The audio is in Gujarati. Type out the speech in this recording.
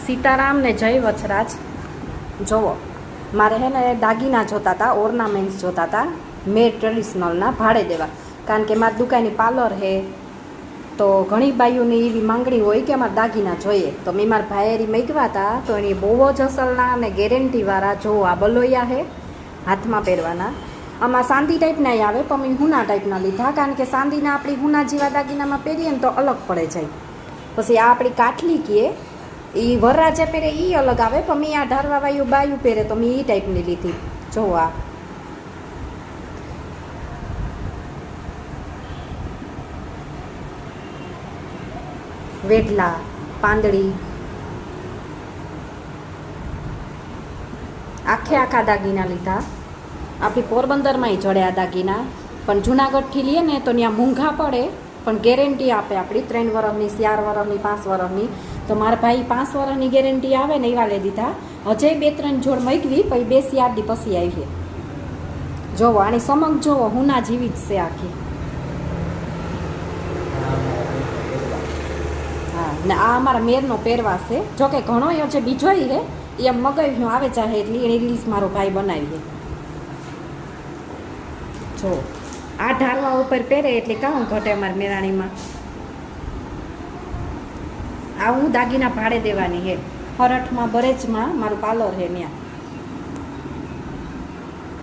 સીતારામ ને જય વચરાજ. જોવો, મારે હે ને દાગીના જોતા હતા, ઓર્નામેન્ટ્સ જોતા હતા, મેર ટ્રેડિશનલના ભાડે દેવા. કારણ કે મારી દુકાનની પાર્લર હે, તો ઘણી બાઈઓની એવી માંગણી હોય કે અમારે દાગીના જોઈએ. તો મેં મારા ભાઈ મેકવા હતા, તો એની બહુ જ અસલના અને ગેરંટીવાળા જો આ બલોયા હે હાથમાં પહેરવાના. આમાં સાંદી ટાઈપના આવે, પણ મેં હુના ટાઈપના લીધા, કારણ કે સાંદીના આપણી હુના જેવા દાગીનામાં પહેરીએ ને તો અલગ પડે જાય. પછી આ આપણી કાઠલી કીએ, એ વરરાજા પહેરે એ અલગ આવે, પણ મેં આ ઢારવાવાયું બાયું પહેરે તો મેં એ ટાઈપની લીધી. જો આ વેઢલા, પાંદડી, આખા દાગીના લીધા. આપણી પોરબંદરમાં જડે આ દાગીના, પણ જુનાગઢથી લઈએ ને તો ત્યાં મોંઘા પડે, પણ ગેરંટી આપે આપણી 3 વર્ષની, 4 વર્ષની, 5 વર્ષની. તો મારા ભાઈ 5 વર્ષની ગેરંટી આવે ને એવા લઈ દીધા. હજે 2-3 જોડ મૂકવી, પછી 2-4 દી પછી આવી. જોવો આની સમક જોવો, હુના જેવી જ છે આખી. હા, ને આ અમારા મેરનો પહેરવા છે. જોકે ઘણો હજે બીજો છે, એ એમ મગાવ્યું આવે ચાહે એટલી એની રીલ્સ મારો ભાઈ બનાવી. જો આ ઢારવા ઉપર પહેરે એટલે કામ ઘટે અમારી મેરાણીમાં. આ હું દાગીના ભાડે દેવાની હે. ખરઠમાં બરેજમાં મારું પાર્લર હે ત્યાં.